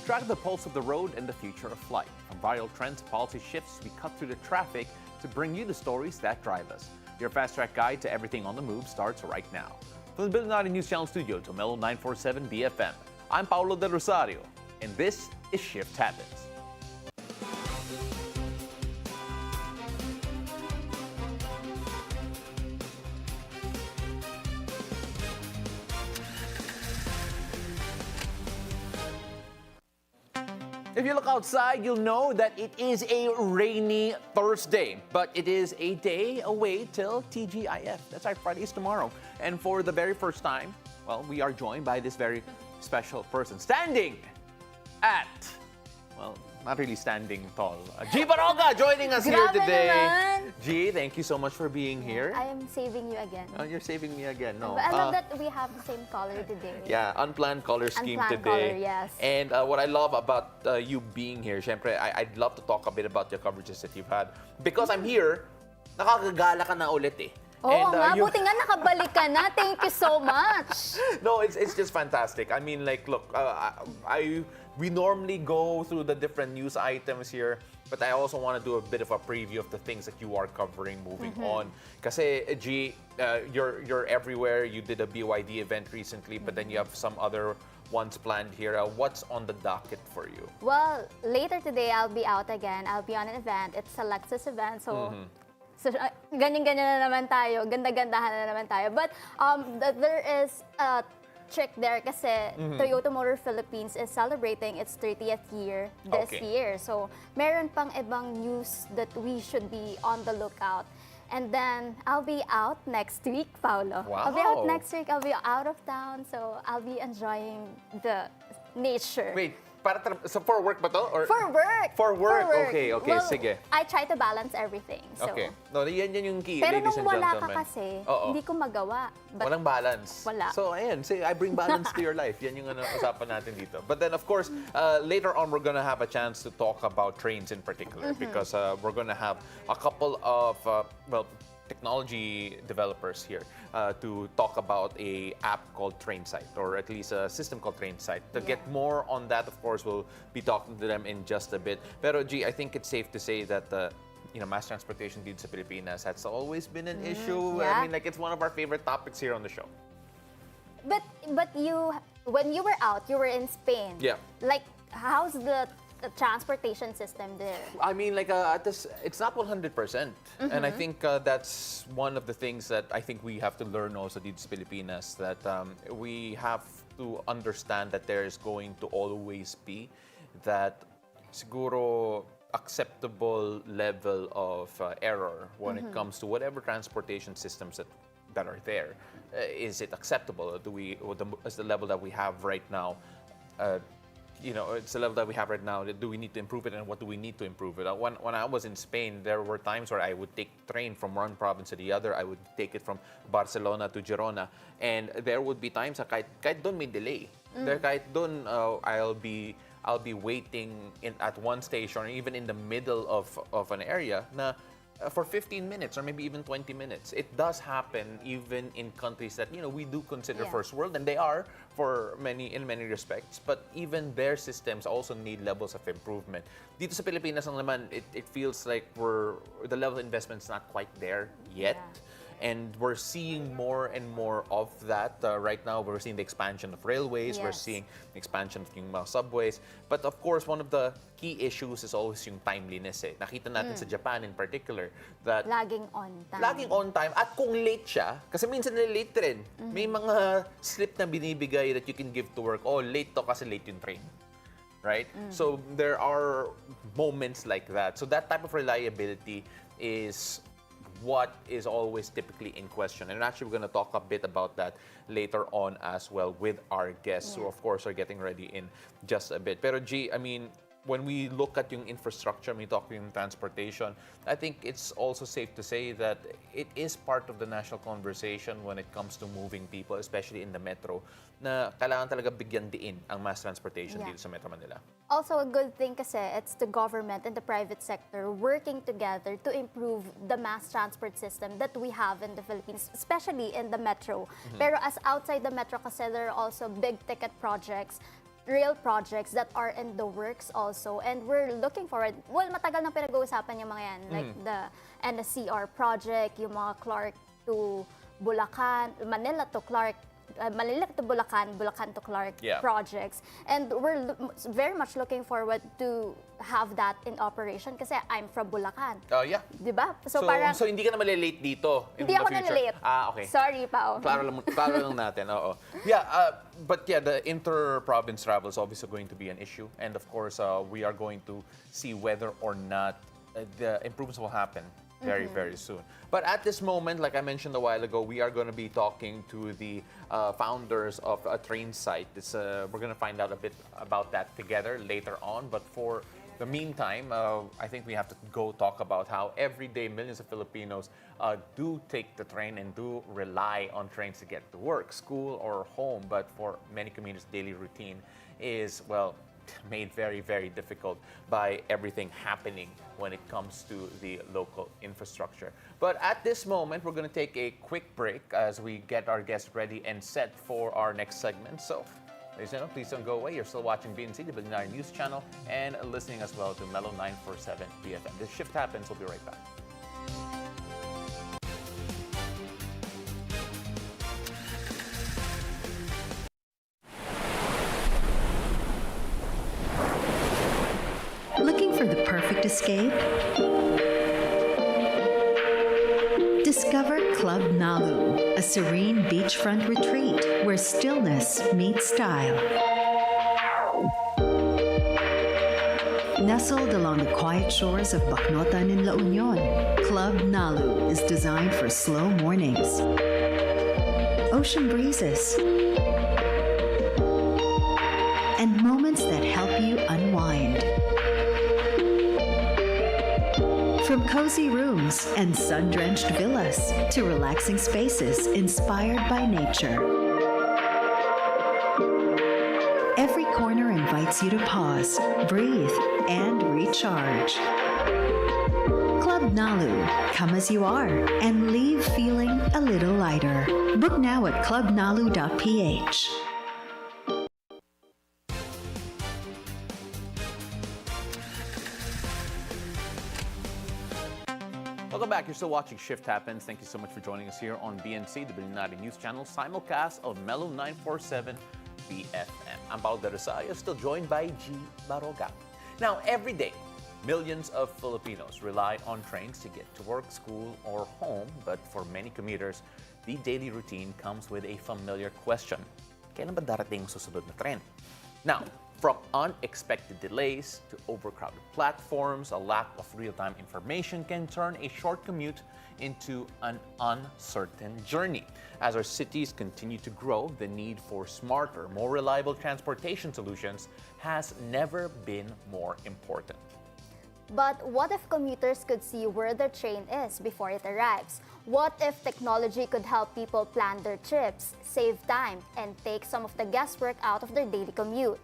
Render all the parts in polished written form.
Track the pulse of the road and the future of flight. From viral trends, policy shifts, we cut through the traffic to bring you the stories that drive us. Your fast-track guide to everything on the move starts right now. From the Billionaire News Channel studio to Mellow 947 BFM, I'm Paolo de Rosario, and this is Shift Happens. If you look outside, you'll know that it is a rainy Thursday, but it is a day away till TGIF. That's right, Friday's tomorrow. And for the very first time, well, we are joined by this very special person standing at, well, not really standing tall. G. Barroga joining us here today. Naman. G, thank you so much for being here. I am saving you again. Oh, you're saving me again. No. But I love that we have the same color today. Yeah, unplanned color scheme Unplanned today. color, yes. And what I love about you being here, syempre, I'd love to talk a bit about your coverages that you've had. Because I'm here, nakakagala ka na ulit eh. Oo nga, buti nga nakabalik ka na. Thank you so much. No, it's just fantastic. I mean, like, look, we normally go through the different news items here, but I also want to do a bit of a preview of the things that you are covering moving on. Kasi, G, you're everywhere. You did a BYD event recently, but then you have some other ones planned here. What's on the docket for you? Well, later today, I'll be out again. I'll be on an event. It's a Lexus event, so... So, ganyan-ganyan na naman tayo, ganda-gandahan na naman tayo. But there is a trick there kasi Toyota Motor Philippines is celebrating its 30th year this year. So, meron pang ibang news that we should be on the lookout. And then, I'll be out next week, Paolo. Wow. I'll be out next week. I'll be out of town. So, I'll be enjoying the nature. Wait, so for work ba to? Or? For work! For work? Okay, Well, sige. I try to balance everything. So. Okay. No, yan yung key, Pero ladies nung and wala gentlemen. ka kasi, Oo. hindi ko magawa. But Walang balance. Wala. So, ayan. Say, I bring balance to your life. Yan yung usapan natin dito. But then, of course, later on, we're gonna have a chance to talk about trains in particular because we're gonna have a couple of, technology developers here to talk about a app called TrainSight, or at least a system called TrainSight. To get more on that, of course, we'll be talking to them in just a bit. Pero G, I think it's safe to say that mass transportation dito sa Pilipinas has always been an issue. yeah. I mean, like, it's one of our favorite topics here on the show. but you, when you were out, you were in Spain. Yeah. Like, how's the transportation system there? I mean, like, it's not 100%. And I think that's one of the things that I think we have to learn also dito sa Pilipinas, that we have to understand that there is going to always be that siguro acceptable level of error when it comes to whatever transportation systems that are there. Is it acceptable? Is the level that we have right now it's the level that we have right now. Do we need to improve it, and what do we need to improve it? When I was in Spain, there were times where I would take train from one province to the other. I would take it from Barcelona to Girona, and there would be times na kahit doon may delay. There kahit doon I'll be waiting at one station, or even in the middle of an area na for 15 minutes or maybe even 20 minutes. It does happen even in countries that we do consider first world, and they are in many respects, but even their systems also need levels of improvement. Dito sa Pilipinas naman, it feels like the level of investment is not quite there yet. And we're seeing more and more of that. Right now, we're seeing the expansion of railways. We're seeing the expansion of yung mga subways. But of course, one of the key issues is always yung timeliness. Nakita natin sa Japan in particular that Laging on time. laging on time. At kung late siya, kasi minsan late rin. May mga slip na binibigay that you can give to work. Oh, late to kasi late yung train. Right? So there are moments like that. So that type of reliability is what is always typically in question. And actually, we're going to talk a bit about that later on as well with our guests, who of course are getting ready in just a bit. Pero G, I mean, when we look at yung infrastructure, we talk yung transportation, I think it's also safe to say that it is part of the national conversation when it comes to moving people, especially in the metro, na kailangan talaga bigyan diin ang mass transportation dito sa Metro Manila. Also, a good thing kasi it's the government and the private sector working together to improve the mass transport system that we have in the Philippines, especially in the metro. Pero as outside the metro kasi, there are also big ticket projects real projects that are in the works also, and we're looking forward. Well, matagal nang pinag-uusapan yung mga yan, like the NSCR project, yung mga Clark to Bulacan, Manila to Clark, Manila to Bulacan, Bulacan to Clark projects. And we're very much looking forward to have that in operation kasi I'm from Bulacan. Oh, yeah. Diba? So, parang, so hindi ka na malilate dito in hindi the ako future? nalilate. Okay. Sorry, Pao. Klaro lang natin, oo. Yeah, but yeah, the inter-province travel is obviously going to be an issue. And of course, we are going to see whether or not the improvements will happen very, very soon. But at this moment, like I mentioned a while ago, we are going to be talking to the founders of TrainSight. We're going to find out a bit about that together later on. But for the meantime, I think we have to go talk about how every day millions of Filipinos do take the train and do rely on trains to get to work, school, or home. But for many commuters, daily routine is, well, made very, very difficult by everything happening when it comes to the local infrastructure. But at this moment, we're going to take a quick break as we get our guests ready and set for our next segment. So, ladies and gentlemen, please don't go away. You're still watching BNC, the Billionaire News Channel, and listening as well to Mellow 947 BFM. This shift happens. We'll be right back. Looking for the perfect escape? Discover Club Nalu, a serene beachfront retreat where stillness meets style. Nestled along the quiet shores of Bacnotan in La Union, Club Nalu is designed for slow mornings, ocean breezes, and moments that help you unwind. From cozy rooms and sun-drenched villas to relaxing spaces inspired by nature. Every corner invites you to pause, breathe, and recharge. Club Nalu, come as you are and leave feeling a little lighter. Book now at clubnalu.ph. Welcome back. You're still watching Shift Happens. Thank you so much for joining us here on BNC, the Billionaire News Channel, simulcast of Mellow 947 BFM. I'm Paolo de Rosario, still joined by G. Barroga. Now, every day, millions of Filipinos rely on trains to get to work, school, or home. But for many commuters, the daily routine comes with a familiar question. Kailan ba darating ang susunod na tren? Now, from unexpected delays to overcrowded platforms, a lack of real-time information can turn a short commute into an uncertain journey. As our cities continue to grow, the need for smarter, more reliable transportation solutions has never been more important. But what if commuters could see where their train is before it arrives? What if technology could help people plan their trips, save time, and take some of the guesswork out of their daily commute?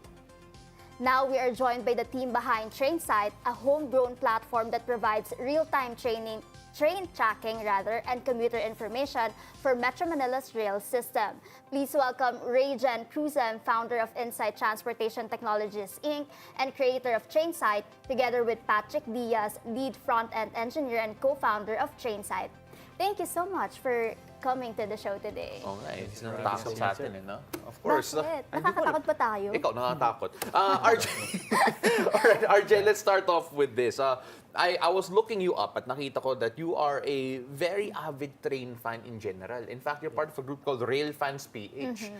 Now we are joined by the team behind TrainSight, a homegrown platform that provides real-time train tracking and commuter information for Metro Manila's rail system. Please welcome Rhey Jen Crusem, founder of Insight Transportation Technologies Inc. and creator of TrainSight, together with Patrick Diaz, lead front-end engineer and co-founder of TrainSight. Thank you so much for coming to the show today. Oh, nice. Nakatakot sa atin, no? Of course. Bakit? Nakakatakot ba tayo? Ikaw, nakakatakot. RJ, alright, RJ, let's start off with this. I was looking you up at nakita ko that you are a very avid train fan in general. In fact, you're part of a group called Rail Fans PH.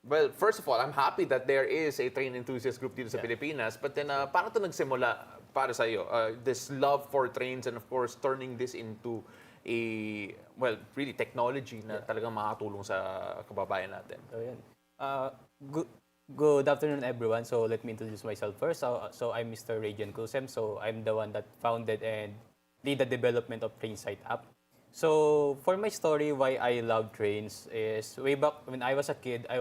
Well, first of all, I'm happy that there is a train enthusiast group dito sa Pilipinas. But then, paano ito nagsimula para sa iyo? This love for trains and of course, turning this into really technology na talagang makatulong sa kababayan natin. So, yan. Good afternoon, everyone. So, let me introduce myself first. So I'm Mr. Rhey Jen Crusem. So, I'm the one that founded and lead the development of TrainSight app. So, for my story, why I love trains is way back when I was a kid,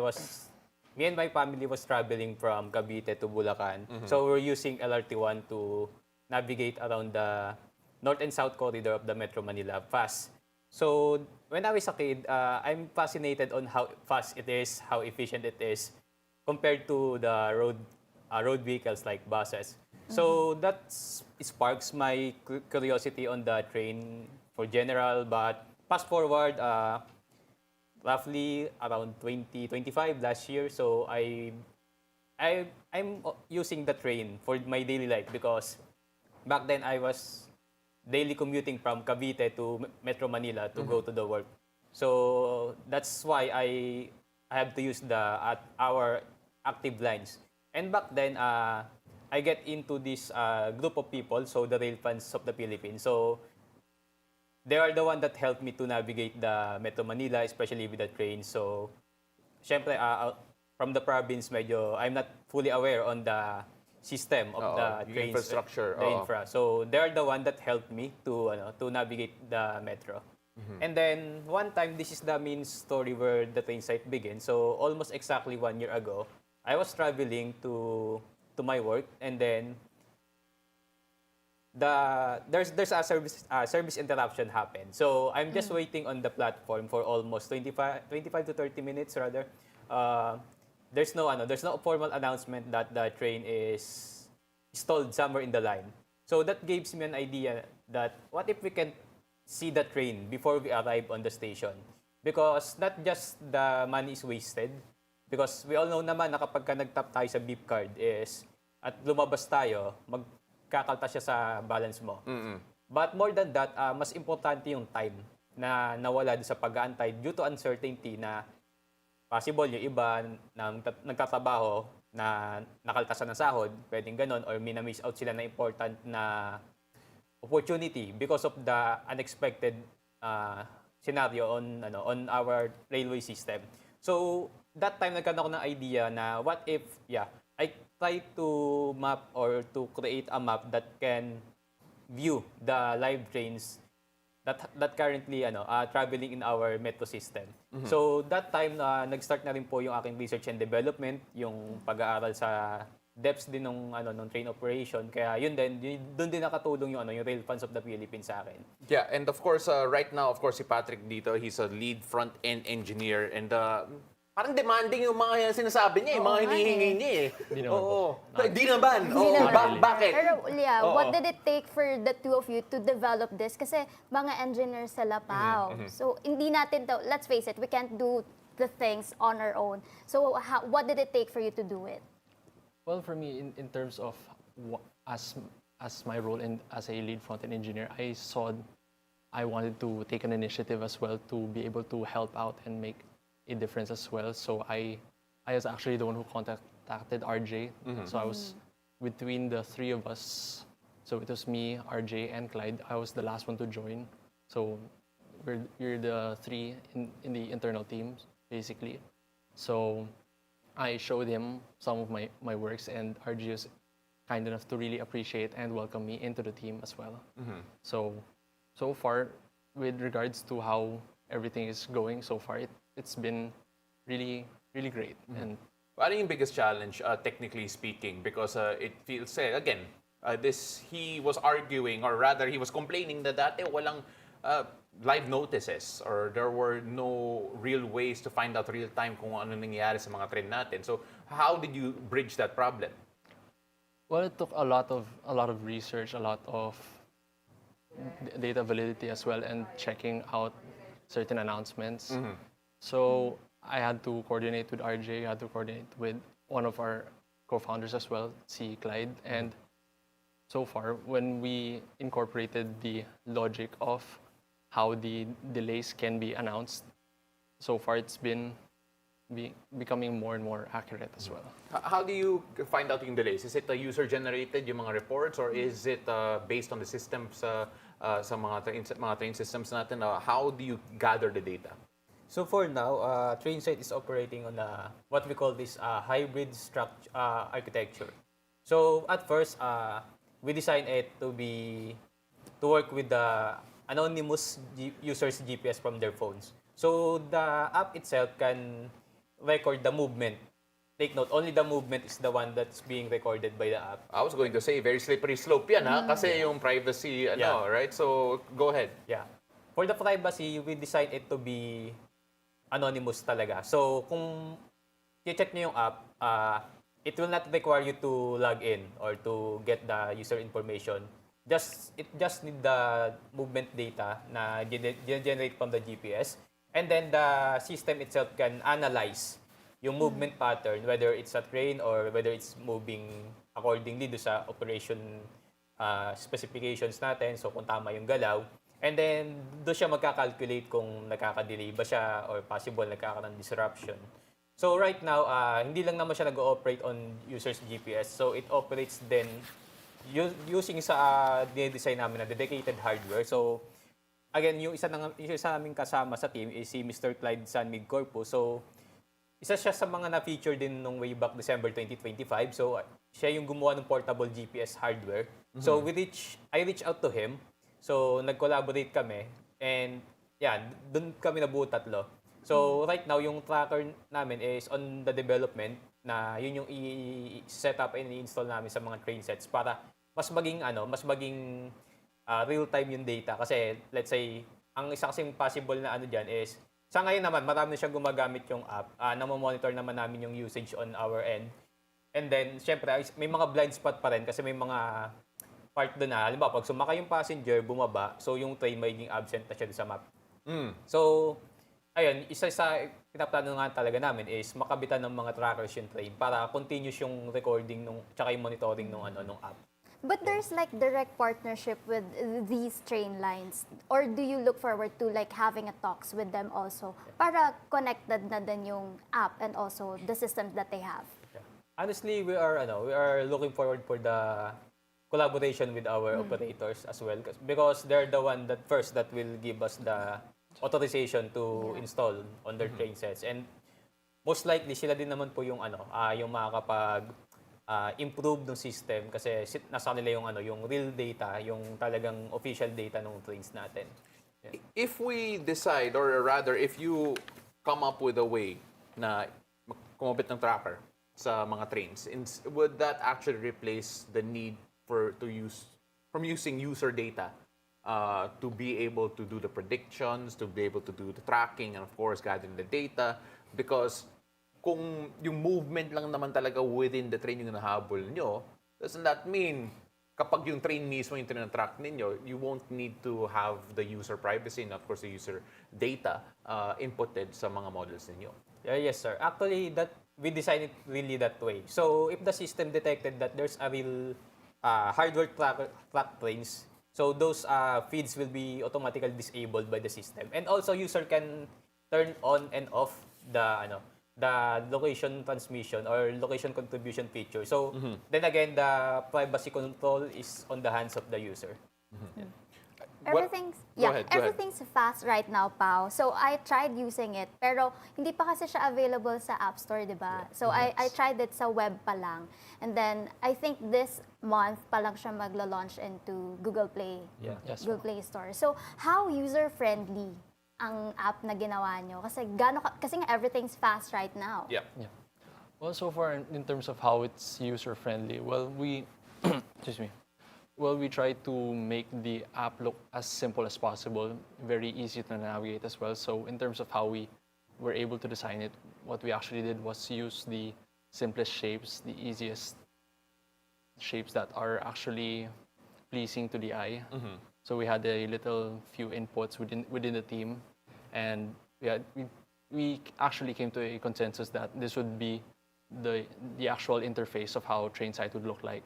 me and my family was traveling from Cavite to Bulacan. So, we're using LRT1 to navigate around the north and south corridor of the Metro Manila fast. So when I was a kid, I'm fascinated on how fast it is, how efficient it is. compared to the road vehicles like buses. So that sparks my curiosity on the train for general. But fast forward, roughly around 2025 last year, so I'm using the train for my daily life because back then I was daily commuting from Cavite to Metro Manila to go to the work. So that's why I have to use our active lines. And back then, I get into this group of people, so the rail fans of the Philippines. So they are the one that helped me to navigate the Metro Manila, especially with the train. So, syempre, from the province, medyo I'm not fully aware on the system of the yung trains, infrastructure. the infra. So they are the one that helped me to navigate the metro. And then one time, this is the main story where the TrainSight began. So almost exactly 1 year ago, I was traveling to my work, and then there's a service interruption happened. So I'm just waiting on the platform for almost 25 to 30 minutes rather. There's no formal announcement that the train is stalled somewhere in the line. So that gives me an idea that what if we can see the train before we arrive on the station? Because not just the money is wasted, because we all know naman na kapag ka nag-tap tayo sa beep card at lumabas tayo, magkakalta siya sa balance mo. But more than that, mas importante yung time na nawala sa pag-aantay due to uncertainty na possible yung iba na nagtatrabaho na nakaltasan ng sahod, pwedeng ganon, or minamiss out sila na important na opportunity because of the unexpected scenario on our railway system. So that time nagkaroon ako ng idea na what if I try to map or to create a map that can view the live trains that currently traveling in our metro system. So that time nag-start na rin po yung aking research and development, yung pag-aaral sa depths din ng train operation. Kaya doon din nakatulong yung rail fans of the Philippines sa akin. Yeah, and of course, right now, of course, si Patrick dito, he's a lead front-end engineer, and parang demanding yung mga sinasabi niya, yung mga hinihingi niya eh. Di naman po. Di naman. Bakit? Pero what did it take for the two of you to develop this? Kasi mga engineers sila pa. So hindi natin let's face it, we can't do the things on our own. So what did it take for you to do it? Well, for me, in terms of as my role as a lead front-end engineer, I wanted to take an initiative as well to be able to help out and make a difference as well. So I was actually the one who contacted RJ. So I was between the three of us. So it was me, RJ, and Clyde. I was the last one to join. So we're the three in the internal teams, basically. So I showed him some of my works, and RJ was kind enough to really appreciate and welcome me into the team as well. So far, with regards to how everything is going so far, it's been really, really great. And ano yung biggest challenge, technically speaking? Because it feels, again, he was arguing, or rather, he was complaining that dati walang live notices, or there were no real ways to find out real time kung ano nangyayari sa mga train natin. So, how did you bridge that problem? well, it took a lot of research, a lot of data validity as well, and checking out certain announcements. So I had to coordinate with RJ, I had to coordinate with one of our co-founders as well, si Clyde. And so far, when we incorporated the logic of how the delays can be announced, so far it's been becoming more and more accurate as well. How do you find out yung delays? Is it user-generated, yung mga reports, or is it based on the systems sa mga train systems natin? How do you gather the data? So for now, TrainSight is operating on what we call this hybrid structure architecture. So at first, we designed it to work with the anonymous users' GPS from their phones. So the app itself can record the movement. Take note, only the movement is the one that's being recorded by the app. I was going to say, very slippery slope yan, ha? Kasi yung privacy, right? So, go ahead. Yeah. For the privacy, we designed it to be anonymous talaga. So, kung check nyo yung app, it will not require you to log in or to get the user information. It just need the movement data na generate from the GPS. And then the system itself can analyze yung movement pattern, whether it's a train or whether it's moving accordingly do sa operation specifications natin. So kung tama yung galaw. And then, doon siya magkakalculate kung nakaka-delay ba siya or possible nagkakaroon ng disruption. So right now, hindi lang naman siya nag-ooperate on user's GPS. So it operates then using sa dinedesign namin na dedicated hardware. So again, yung isa naming kasama sa team is si Mr. Clyde Sanmig Corpus. So isa siya sa mga na-feature din nung way back December 2025. So siya yung gumawa ng portable GPS hardware. So I reached out to him. So, nag-collaborate kami and doon kami nabuo tatlo. So, right now, yung tracker namin is on the development na yun yung i-set up and i-install namin sa mga train sets para mas maging real-time yung data. Kasi, let's say, ang isa kasing possible na diyan is, sa ngayon naman, marami na siyang gumagamit yung app. Namomonitor naman namin yung usage on our end. And then, syempre, may mga blind spot pa rin kasi may mga part doon na, halimbawa, pag sumakay yung passenger, bumaba, so yung train magiging absent na siya sa map. So, ayun, isa sa pinaplano nga talaga namin is makabitan ng mga trackers yung train para continuous yung recording tsaka yung monitoring nung app. But there's like direct partnership with these train lines, or do you look forward to like having a talks with them also para connected na din yung app and also the systems that they have? Yeah. Honestly, we are looking forward for the collaboration with our operators as well because they're the one that will give us the authorization to install on their train sets, and most likely sila din naman po yung yung makakapag improve ng system kasi nasa nila yung real data, yung talagang official data ng trains natin. Yeah. If we decide, or rather, if you come up with a way na kumabit ng tracker sa mga trains, would that actually replace the need from using user data to be able to do the predictions, to be able to do the tracking, and of course, gathering the data? Because kung yung movement lang naman talaga within the train yung nahabol nyo, doesn't that mean kapag yung train mismo yung track ninyo, you won't need to have the user privacy and of course the user data inputted sa mga models ninyo? Yes, sir. Actually, we designed it really that way. So, if the system detected that there's a real hardware track trains, so those feeds will be automatically disabled by the system. And also, user can turn on and off the location transmission or location contribution feature. So, then again, the privacy control is on the hands of the user. Yeah. Go ahead. Everything's fast right now, Pao. So I tried using it, pero hindi pa kasi siya available sa App Store, di ba? So I tried it sa web pa lang. And then I think this month pa lang siya maglo-launch into Google Play. Yeah. Yes, Google Play Store. So how user-friendly ang app na ginawa nyo? Kasi nga everything's fast right now. Yeah. Well, so far in terms of how it's user-friendly, well, we try to make the app look as simple as possible, very easy to navigate as well. So in terms of how we were able to design it, what we actually did was use the simplest shapes, the easiest shapes that are actually pleasing to the eye. So we had a little few inputs within the team, and we actually came to a consensus that this would be the actual interface of how TrainSight would look like.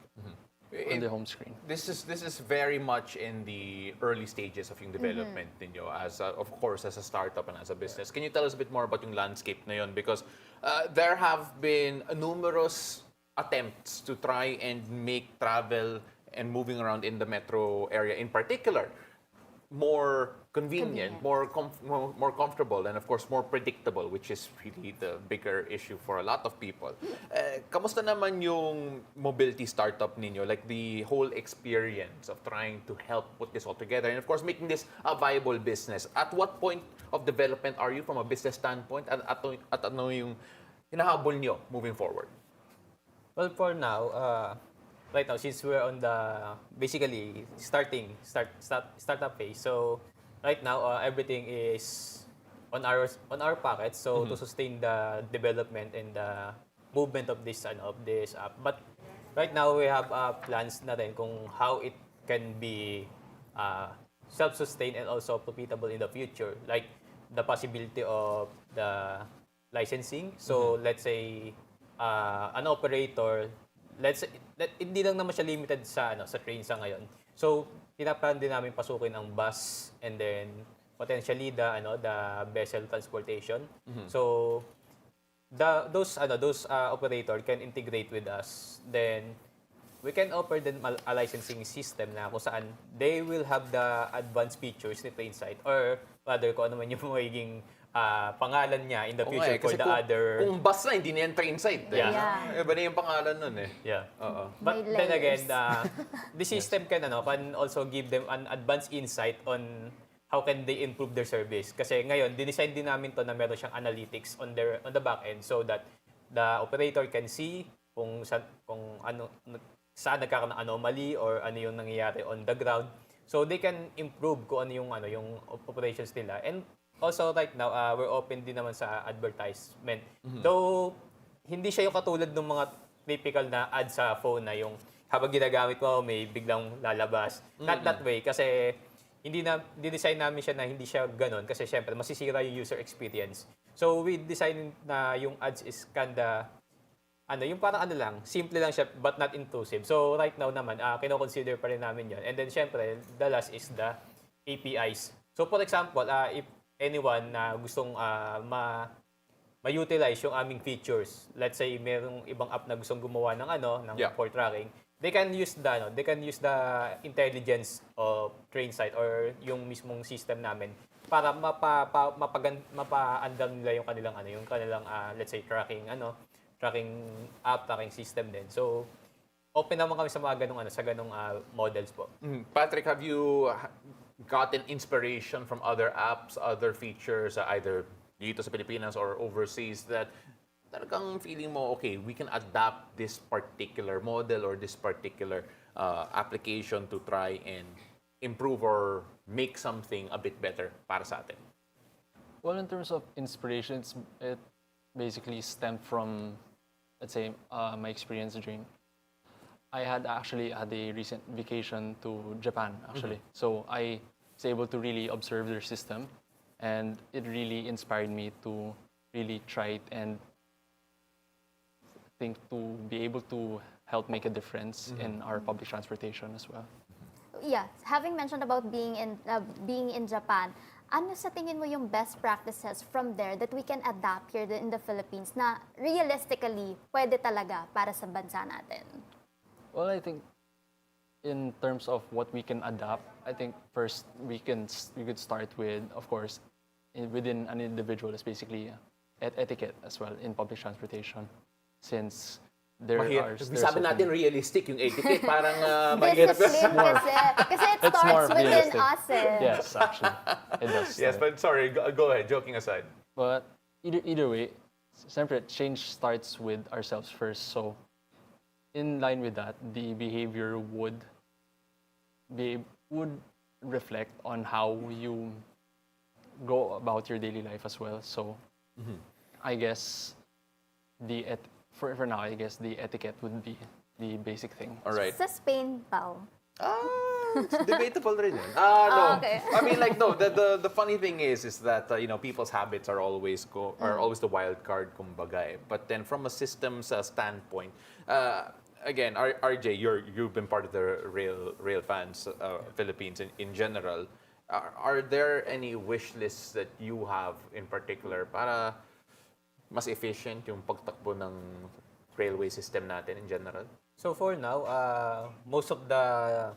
On the home screen. This is very much in the early stages of yung development ninyo as of course as a startup and as a business. Can you tell us a bit more about yung landscape na yun? Because there have been numerous attempts to try and make travel and moving around in the metro area in particular more convenient, more comfortable, and of course more predictable, which is really the bigger issue for a lot of people. Kamusta naman yung mobility startup ninyo, like the whole experience of trying to help put this all together and of course making this a viable business? At what point of development are you from a business standpoint at ano yung hinahabol nyo moving forward? Well, for now, right now, since we're on the basically startup phase, so right now everything is on our pockets, so to sustain the development and the movement of this app. But right now we have plans na rin kung how it can be self-sustained and also profitable in the future, like the possibility of the licensing. So let's say an operator, hindi lang naman siya limited sa train sa ngayon. So tinaplan din namin pasukin ang bus and then potentially the vessel transportation. So those operator can integrate with us. Then we can offer them a licensing system na kung saan they will have the advanced features ni TrainSight, or rather kung ano man yung magiging pangalan niya in the future for the other. Kung bus na, hindi na yan TrainSight. Yeah. Iba na yung pangalan nun eh. Yeah. Oo. But May then again, layers. the system can also give them an advanced insight on how can they improve their service. Kasi ngayon, dinesign din namin to na meron siyang analytics on the back end, so that the operator can see kung saan nagkakaroon ng anomaly or ano yung nangyayari on the ground. So they can improve kung yung operations nila. And also right now, we're open din naman sa advertisement. Though hindi siya yung katulad ng mga typical na ad sa phone na yung habang ginagamit mo may biglang lalabas. Not that way, kasi di-design namin siya na hindi siya ganon, kasi syempre masisira yung user experience. So we design na yung ads is yung parang lang, simple lang siya but not intrusive. So right now naman, kino-consider pa rin namin yun. And then syempre, the last is the APIs. So for example, if anyone na gustong ma-utilize yung aming features, let's say merong ibang app na gustong gumawa ng for tracking, they can use the intelligence of TrainSight or yung mismong system namin para mapa-andam nila yung kanilang let's say tracking app, tracking system din. So open naman kami sa mga ganung models po. Patrick, have you gotten inspiration from other apps, other features, either dito sa Pilipinas or overseas, that talagang feeling mo, okay, we can adapt this particular model or this particular application to try and improve or make something a bit better para sa atin? Well, in terms of inspirations, it basically stemmed from, let's say, my experience during. I had actually had a recent vacation to Japan, actually. So I was able to really observe their system, and it really inspired me to really try it and think to be able to help make a difference in our public transportation as well. Yeah, having mentioned about being in Japan, ano sa tingin mo yung best practices from there that we can adapt here in the Philippines na realistically pwede talaga para sa bansa natin? Well, I think in terms of what we can adapt, I think first we could start with, of course, within an individual is basically etiquette as well in public transportation. Since there are... Sabi natin realistic yung etiquette, parang Discipline kasi it It's more starts within realistic. us eh. Yes, actually, it does. Yes, but sorry, go ahead, joking aside. But either way, separate change starts with ourselves first. So, in line with that, the behavior would reflect on how you go about your daily life as well. So, I guess for now, I guess the etiquette would be the basic thing. All right. Sa Spain, Pao. It's debatable rin yun. No. Okay. I mean, like, no. The funny thing is that people's habits are always the wild card, kumbaga. But then, from a systems standpoint, again, RJ, you've been part of the rail fans, Philippines in general. Are there any wish lists that you have in particular para mas efficient yung pagtakbo ng railway system natin in general? So for now, most of the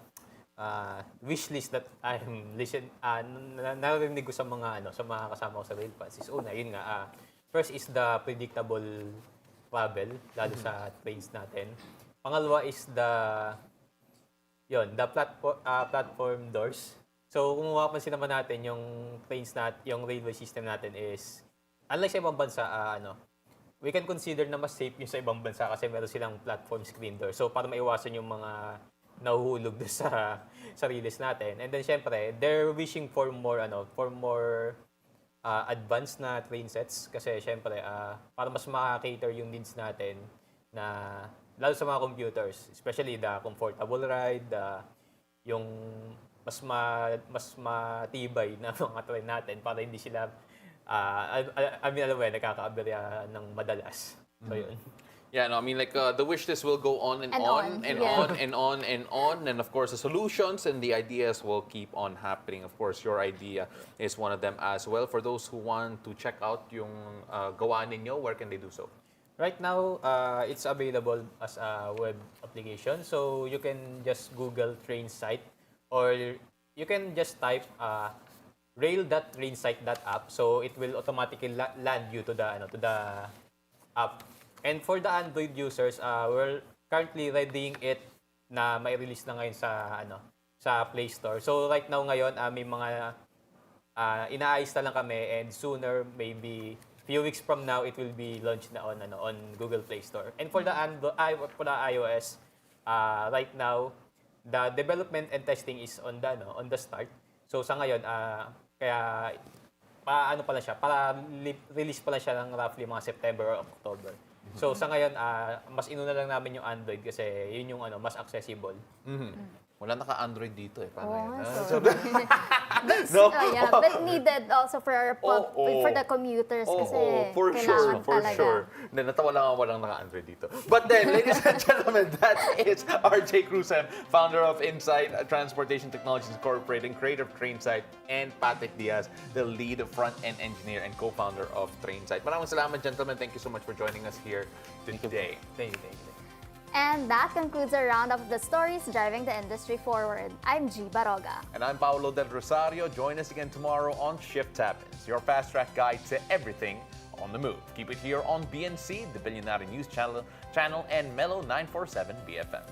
wish list that I'm narinig ko sa mga kasama ko sa rail fans is yun nga, first is the predictable travel, lalo sa trains natin. Pangalawa is the platform doors. So kung mapapansin naman natin yung yung railway system natin is unlike sa ibang bansa, we can consider na mas safe yung sa ibang bansa kasi meron silang platform screen door. So para maiwasan yung mga nahuhulog sa release natin. And then syempre, they're wishing for more advanced na train sets kasi syempre para mas maka-cater yung needs natin na lalo sa mga computers, especially the comfortable ride, yung mas matibay na mga train natin para hindi sila alam mo yan, nakakaaberya ng madalas. So yun. Yeah, no, I mean, like, the wish list will go on and on and yeah. on and on and on. And of course, the solutions and the ideas will keep on happening. Of course, your idea is one of them as well. For those who want to check out yung gawa ninyo, where can they do so? Right now, it's available as a web application. So you can just Google TrainSight or you can just type rail.trainsight.app. So it will automatically land you to the app. And for the Android users, we're currently readying it na may release na ngayon sa Play Store. So right now ngayon, may mga inaayos na lang kami and sooner, maybe few weeks from now, it will be launched na on Google Play Store. And for the iOS, right now, the development and testing is on the start. So sa ngayon, kaya para release pa lang siya ng roughly mga September or October. So sa ngayon, mas inuna lang namin yung Android kasi yun yung mas accessible. Wala naka-Android dito eh. Paano yun? But needed also for the commuters kasi for kailangan sure. Then, natawa lang ako walang naka-Android dito. But then, ladies and gentlemen, that is Rhey Crusem, founder of Insight Transportation Technologies Incorporated, creator of TrainSight, and Patrick Diaz, the lead front-end engineer and co-founder of TrainSight. Maraming salamat, gentlemen. Thank you so much for joining us here today. Thank you. And that concludes our round of the stories driving the industry forward. I'm G. Barroga. And I'm Paolo del Rosario. Join us again tomorrow on Shift Happens, your fast-track guide to everything on the move. Keep it here on BNC, the Billionaire News Channel, and Mellow 947 BFM.